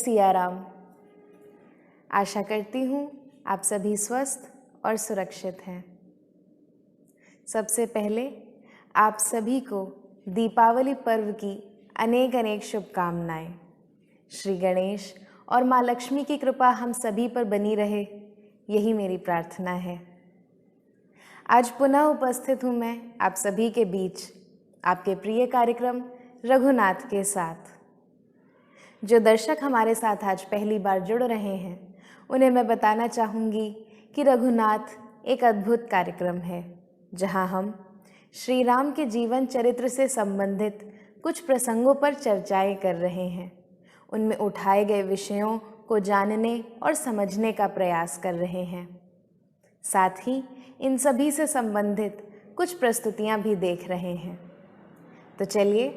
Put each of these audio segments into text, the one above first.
सियाराम। आशा करती हूँ आप सभी स्वस्थ और सुरक्षित हैं। सबसे पहले आप सभी को दीपावली पर्व की अनेक अनेक शुभकामनाएं। श्री गणेश और माँ लक्ष्मी की कृपा हम सभी पर बनी रहे, यही मेरी प्रार्थना है। आज पुनः उपस्थित हूँ मैं आप सभी के बीच आपके प्रिय कार्यक्रम रघुनाथ के साथ। जो दर्शक हमारे साथ आज पहली बार जुड़ रहे हैं उन्हें मैं बताना चाहूँगी कि रघुनाथ एक अद्भुत कार्यक्रम है जहाँ हम श्री राम के जीवन चरित्र से संबंधित कुछ प्रसंगों पर चर्चाएं कर रहे हैं। उनमें उठाए गए विषयों को जानने और समझने का प्रयास कर रहे हैं। साथ ही इन सभी से संबंधित कुछ प्रस्तुतियां भी देख रहे हैं। तो चलिए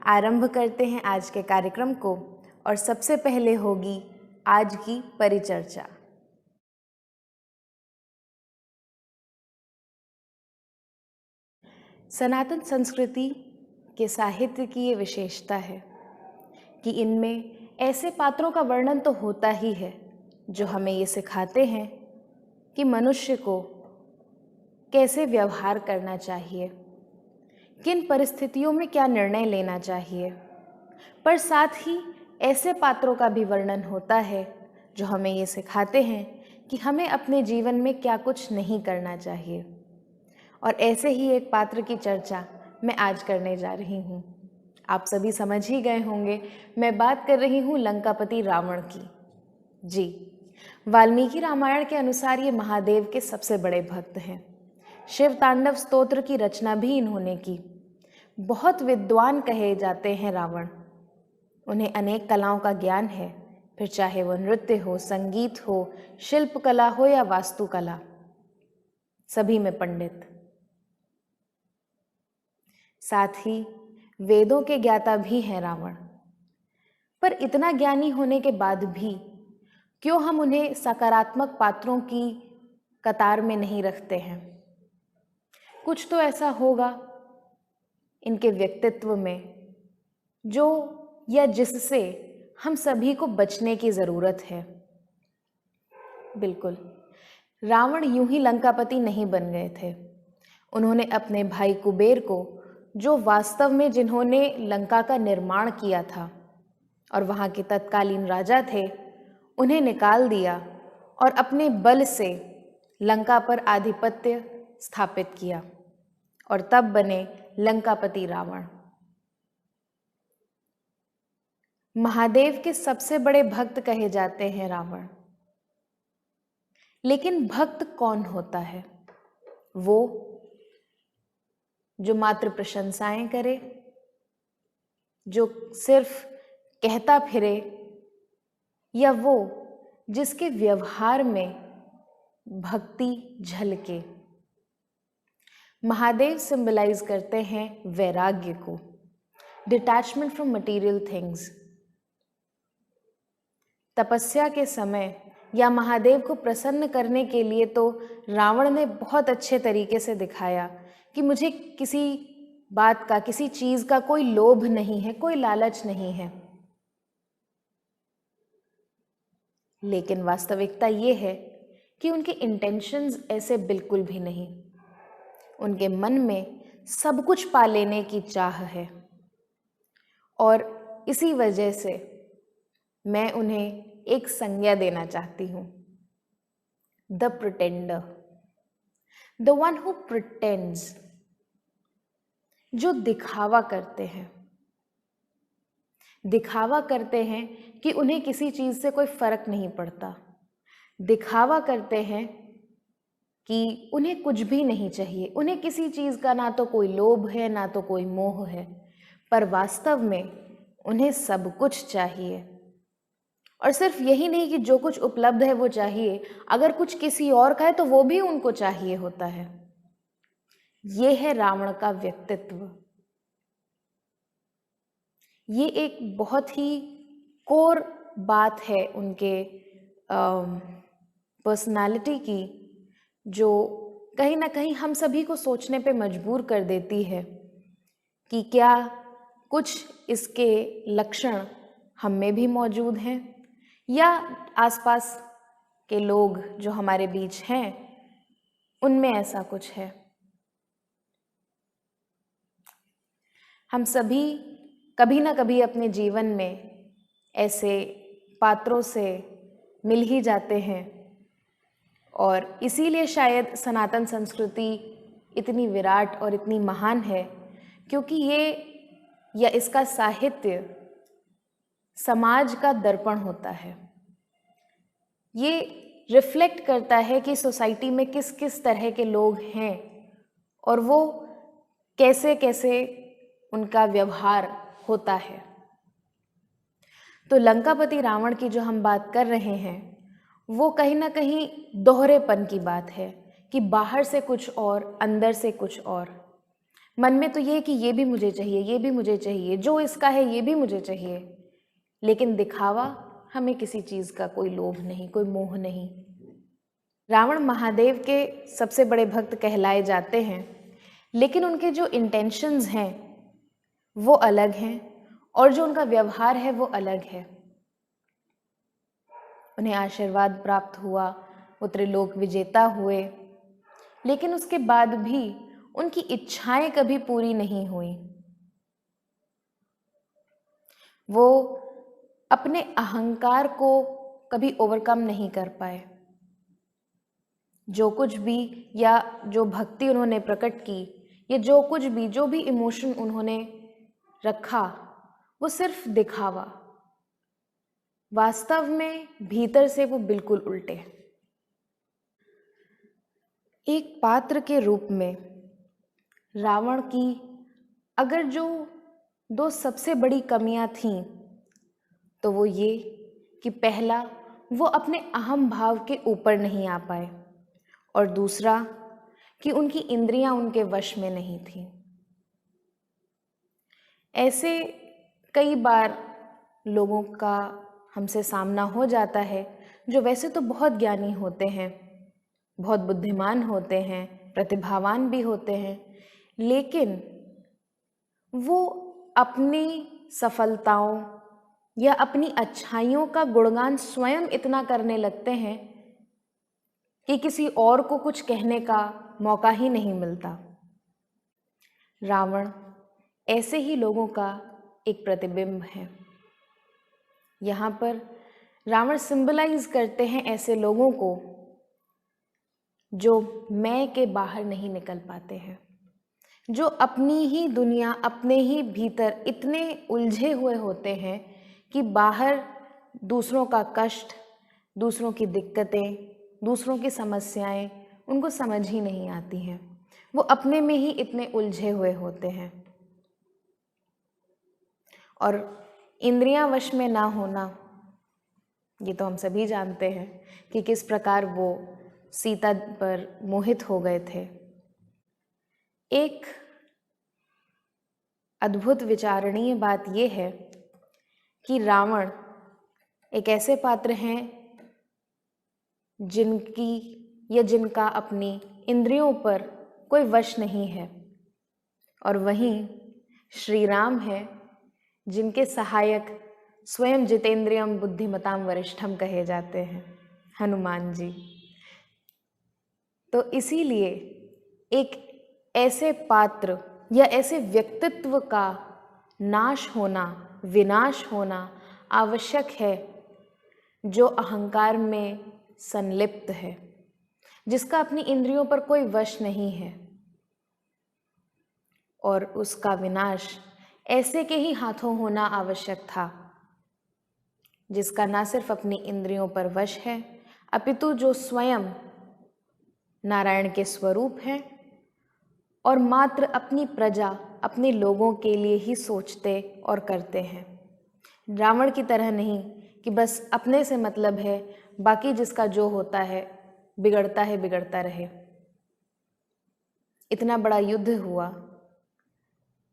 आरंभ करते हैं आज के कार्यक्रम को और सबसे पहले होगी आज की परिचर्चा। सनातन संस्कृति के साहित्य की ये विशेषता है कि इनमें ऐसे पात्रों का वर्णन तो होता ही है जो हमें ये सिखाते हैं कि मनुष्य को कैसे व्यवहार करना चाहिए, किन परिस्थितियों में क्या निर्णय लेना चाहिए। पर साथ ही ऐसे पात्रों का भी वर्णन होता है जो हमें ये सिखाते हैं कि हमें अपने जीवन में क्या कुछ नहीं करना चाहिए। और ऐसे ही एक पात्र की चर्चा मैं आज करने जा रही हूँ। आप सभी समझ ही गए होंगे, मैं बात कर रही हूँ लंकापति रावण की। जी, वाल्मीकि रामायण के अनुसार ये महादेव के सबसे बड़े भक्त हैं। शिव तांडव स्तोत्र की रचना भी इन्होंने की। बहुत विद्वान कहे जाते हैं रावण। उन्हें अनेक कलाओं का ज्ञान है, फिर चाहे वो नृत्य हो, संगीत हो, शिल्प कला हो या वास्तुकला, सभी में पंडित। साथ ही वेदों के ज्ञाता भी हैं रावण। पर इतना ज्ञानी होने के बाद भी क्यों हम उन्हें सकारात्मक पात्रों की कतार में नहीं रखते हैं? कुछ तो ऐसा होगा इनके व्यक्तित्व में जो या जिससे हम सभी को बचने की जरूरत है। बिल्कुल, रावण यूं ही लंकापति नहीं बन गए थे। उन्होंने अपने भाई कुबेर को, जो वास्तव में जिन्होंने लंका का निर्माण किया था और वहां के तत्कालीन राजा थे, उन्हें निकाल दिया और अपने बल से लंका पर आधिपत्य स्थापित किया और तब बने लंकापति रावण। महादेव के सबसे बड़े भक्त कहे जाते हैं रावण। लेकिन भक्त कौन होता है? वो जो मात्र प्रशंसाएं करे, जो सिर्फ कहता फिरे, या वो जिसके व्यवहार में भक्ति झलके? महादेव सिंबलाइज करते हैं वैराग्य को, डिटैचमेंट फ्रॉम मटेरियल थिंग्स। तपस्या के समय या महादेव को प्रसन्न करने के लिए तो रावण ने बहुत अच्छे तरीके से दिखाया कि मुझे किसी बात का, किसी चीज का कोई लोभ नहीं है, कोई लालच नहीं है। लेकिन वास्तविकता ये है कि उनके इंटेंशंस ऐसे बिल्कुल भी नहीं। उनके मन में सब कुछ पा लेने की चाह है और इसी वजह से मैं उन्हें एक संज्ञा देना चाहती हूँ, the pretender, the one who pretends, जो दिखावा करते हैं। दिखावा करते हैं कि उन्हें किसी चीज से कोई फर्क नहीं पड़ता। दिखावा करते हैं कि उन्हें कुछ भी नहीं चाहिए, उन्हें किसी चीज का ना तो कोई लोभ है ना तो कोई मोह है, पर वास्तव में उन्हें सब कुछ चाहिए। और सिर्फ यही नहीं कि जो कुछ उपलब्ध है वो चाहिए, अगर कुछ किसी और का है तो वो भी उनको चाहिए होता है। ये है रावण का व्यक्तित्व। ये एक बहुत ही कोर बात है उनके पर्सनालिटी की, जो कहीं ना कहीं हम सभी को सोचने पे मजबूर कर देती है कि क्या कुछ इसके लक्षण हम में भी मौजूद हैं, या आसपास के लोग जो हमारे बीच हैं उनमें ऐसा कुछ है। हम सभी कभी ना कभी अपने जीवन में ऐसे पात्रों से मिल ही जाते हैं और इसीलिए शायद सनातन संस्कृति इतनी विराट और इतनी महान है, क्योंकि ये या इसका साहित्य समाज का दर्पण होता है। ये रिफ्लेक्ट करता है कि सोसाइटी में किस किस तरह के लोग हैं और वो कैसे कैसे उनका व्यवहार होता है। तो लंकापति रावण की जो हम बात कर रहे हैं वो कहीं ना कहीं दोहरेपन की बात है कि बाहर से कुछ और अंदर से कुछ और। मन में तो ये कि ये भी मुझे चाहिए, ये भी मुझे चाहिए, जो इसका है ये भी मुझे चाहिए, लेकिन दिखावा, हमें किसी चीज़ का कोई लोभ नहीं, कोई मोह नहीं। रावण महादेव के सबसे बड़े भक्त कहलाए जाते हैं, लेकिन उनके जो इंटेंशंस हैं वो अलग हैं और जो उनका व्यवहार है वो अलग है। उन्हें आशीर्वाद प्राप्त हुआ, वो त्रिलोक विजेता हुए, लेकिन उसके बाद भी उनकी इच्छाएं कभी पूरी नहीं हुई। वो अपने अहंकार को कभी ओवरकम नहीं कर पाए। जो कुछ भी या जो भक्ति उन्होंने प्रकट की या जो कुछ भी, जो भी इमोशन उन्होंने रखा, वो सिर्फ दिखावा। वास्तव में भीतर से वो बिल्कुल उल्टे। एक पात्र के रूप में रावण की अगर जो दो सबसे बड़ी कमियां थीं तो वो ये कि पहला, वो अपने अहम भाव के ऊपर नहीं आ पाए और दूसरा कि उनकी इंद्रियां उनके वश में नहीं थीं। ऐसे कई बार लोगों का हमसे सामना हो जाता है जो वैसे तो बहुत ज्ञानी होते हैं, बहुत बुद्धिमान होते हैं, प्रतिभावान भी होते हैं, लेकिन वो अपनी सफलताओं या अपनी अच्छाइयों का गुणगान स्वयं इतना करने लगते हैं कि किसी और को कुछ कहने का मौका ही नहीं मिलता। रावण ऐसे ही लोगों का एक प्रतिबिंब है। यहाँ पर रावण सिंबलाइज करते हैं ऐसे लोगों को जो मैं के बाहर नहीं निकल पाते हैं, जो अपनी ही दुनिया, अपने ही भीतर इतने उलझे हुए होते हैं कि बाहर दूसरों का कष्ट, दूसरों की दिक्कतें, दूसरों की समस्याएं उनको समझ ही नहीं आती हैं। वो अपने में ही इतने उलझे हुए होते हैं। और इंद्रियां वश में ना होना, ये तो हम सभी जानते हैं कि किस प्रकार वो सीता पर मोहित हो गए थे। एक अद्भुत विचारणीय बात ये है कि रावण एक ऐसे पात्र हैं जिनकी या जिनका अपनी इंद्रियों पर कोई वश नहीं है, और वहीं श्री राम है जिनके सहायक स्वयं जितेंद्रियम बुद्धिमताम वरिष्ठम कहे जाते हैं, हनुमान जी। तो इसीलिए एक ऐसे पात्र या ऐसे व्यक्तित्व का नाश होना, विनाश होना आवश्यक है जो अहंकार में संलिप्त है, जिसका अपनी इंद्रियों पर कोई वश नहीं है, और उसका विनाश ऐसे के ही हाथों होना आवश्यक था जिसका ना सिर्फ अपनी इंद्रियों पर वश है, अपितु जो स्वयं नारायण के स्वरूप हैं और मात्र अपनी प्रजा, अपने लोगों के लिए ही सोचते और करते हैं। रावण की तरह नहीं कि बस अपने से मतलब है, बाकी जिसका जो होता है बिगड़ता रहे। इतना बड़ा युद्ध हुआ,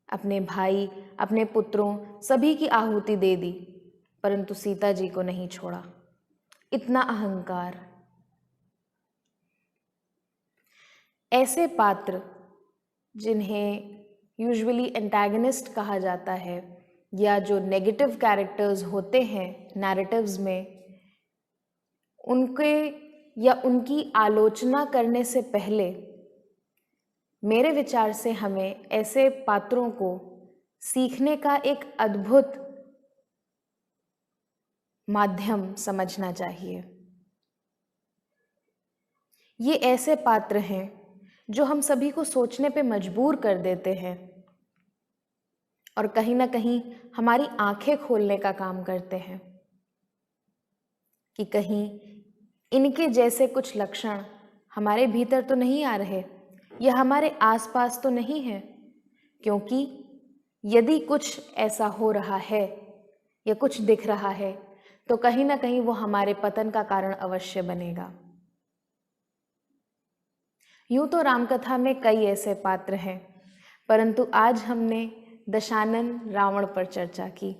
अपने भाई, अपने पुत्रों, सभी की आहुति दे दी, परंतु सीता जी को नहीं छोड़ा। इतना अहंकार। ऐसे पात्र जिन्हें यूजुअली एंटागनिस्ट कहा जाता है या जो नेगेटिव कैरेक्टर्स होते हैं नैरेटिव्स में, उनके या उनकी आलोचना करने से पहले मेरे विचार से हमें ऐसे पात्रों को सीखने का एक अद्भुत माध्यम समझना चाहिए। ये ऐसे पात्र हैं जो हम सभी को सोचने पे मजबूर कर देते हैं और कहीं ना कहीं हमारी आंखें खोलने का काम करते हैं कि कहीं इनके जैसे कुछ लक्षण हमारे भीतर तो नहीं आ रहे या हमारे आसपास तो नहीं है, क्योंकि यदि कुछ ऐसा हो रहा है या कुछ दिख रहा है तो कहीं ना कहीं वो हमारे पतन का कारण अवश्य बनेगा। यूं तो रामकथा में कई ऐसे पात्र हैं, परंतु आज हमने दशानन रावण पर चर्चा की।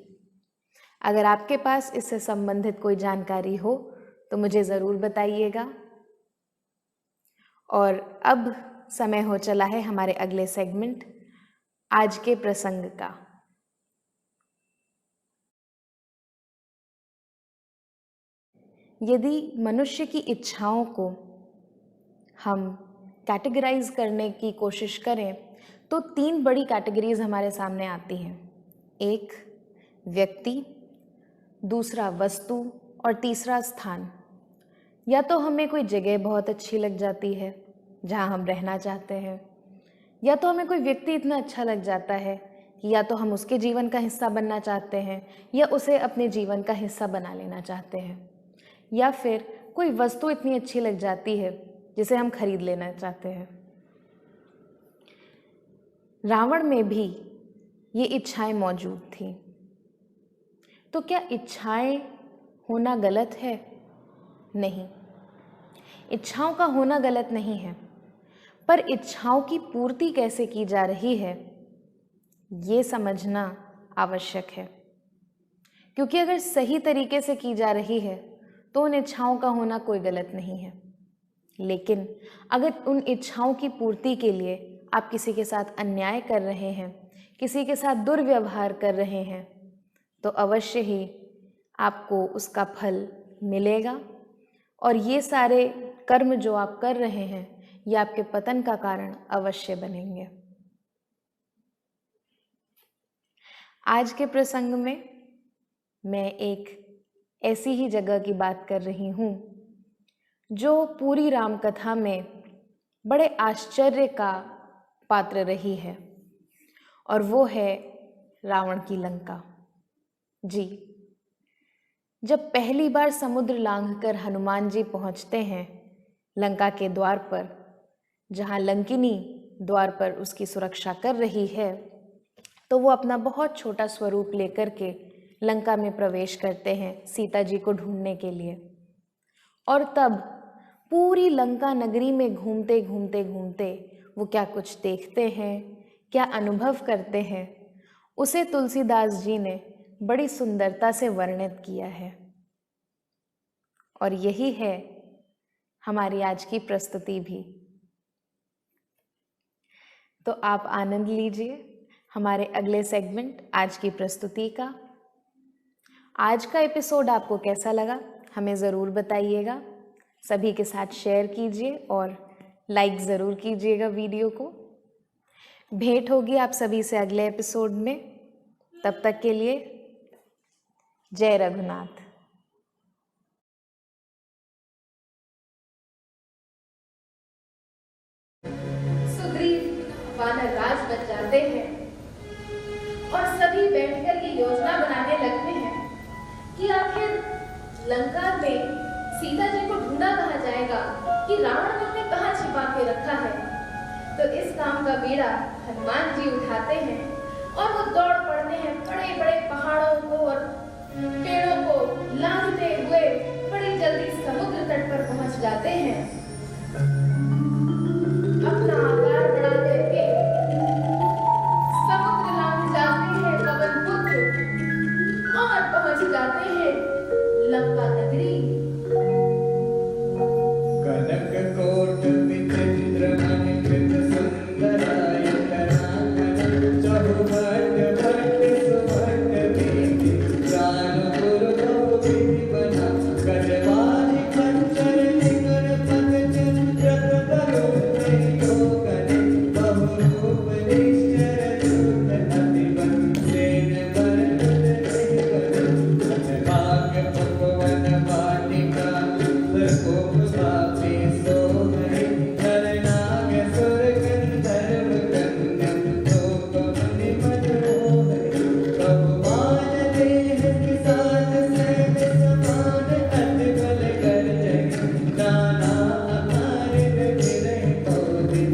अगर आपके पास इससे संबंधित कोई जानकारी हो तो मुझे ज़रूर बताइएगा। और अब समय हो चला है हमारे अगले सेगमेंट आज के प्रसंग का। यदि मनुष्य की इच्छाओं को हम कैटेगराइज करने की कोशिश करें तो 3 बड़ी कैटेगरीज हमारे सामने आती हैं। एक व्यक्ति, दूसरा वस्तु और तीसरा स्थान। या तो हमें कोई जगह बहुत अच्छी लग जाती है जहाँ हम रहना चाहते हैं, या तो हमें कोई व्यक्ति इतना अच्छा लग जाता है कि या तो हम उसके जीवन का हिस्सा बनना चाहते हैं या उसे अपने जीवन का हिस्सा बना लेना चाहते हैं, या फिर कोई वस्तु इतनी अच्छी लग जाती है जिसे हम खरीद लेना चाहते हैं। रावण में भी ये इच्छाएं मौजूद थीं। तो क्या इच्छाएं होना गलत है? नहीं, इच्छाओं का होना गलत नहीं है, पर इच्छाओं की पूर्ति कैसे की जा रही है ये समझना आवश्यक है। क्योंकि अगर सही तरीके से की जा रही है तो उन इच्छाओं का होना कोई गलत नहीं है, लेकिन अगर उन इच्छाओं की पूर्ति के लिए आप किसी के साथ अन्याय कर रहे हैं, किसी के साथ दुर्व्यवहार कर रहे हैं, तो अवश्य ही आपको उसका फल मिलेगा और ये सारे कर्म जो आप कर रहे हैं ये आपके पतन का कारण अवश्य बनेंगे। आज के प्रसंग में मैं एक ऐसी ही जगह की बात कर रही हूँ जो पूरी रामकथा में बड़े आश्चर्य का पात्र रही है, और वो है रावण की लंका। जी, जब पहली बार समुद्र लांघकर हनुमान जी पहुँचते हैं लंका के द्वार पर, जहाँ लंकिनी द्वार पर उसकी सुरक्षा कर रही है, तो वो अपना बहुत छोटा स्वरूप लेकर के लंका में प्रवेश करते हैं सीता जी को ढूंढने के लिए। और तब पूरी लंका नगरी में घूमते घूमते घूमते वो क्या कुछ देखते हैं, क्या अनुभव करते हैं, उसे तुलसीदास जी ने बड़ी सुंदरता से वर्णित किया है। और यही है हमारी आज की प्रस्तुति भी। तो आप आनंद लीजिए हमारे अगले सेगमेंट आज की प्रस्तुति का। आज का एपिसोड आपको कैसा लगा हमें ज़रूर बताइएगा। सभी के साथ शेयर कीजिए और लाइक ज़रूर कीजिएगा वीडियो को। भेंट होगी आप सभी से अगले एपिसोड में। तब तक के लिए जय रघुनाथ। सुग्रीव वानर राज बन जाते हैं और सभी बैठकर ये योजना बनाने लगते हैं कि आखिर लंका में सीता जी को ढूंढा कहाँ जाएगा, कि रावण ने उन्हें कहाँ छिपा के रखा है। तो इस काम का बीड़ा हनुमान जी उठाते हैं और वो दौड़ पड़ते हैं बड़े बड़े पहाड़ों को और पेड़ों को लांघते हुए बड़ी जल्दी समुद्र तट पर पहुंच जाते हैं। अपना आकार बढ़ा करके समुद्र लांघ जाते हैं पवन पुत्र और पहुंच जाते हैं लंका नगरी। कनक कोट विचित्र मणिकृत सुंदराय करांगन चहुवट भट सुभट वीति प्राण पुर बहु विधि बना गजवानि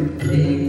देख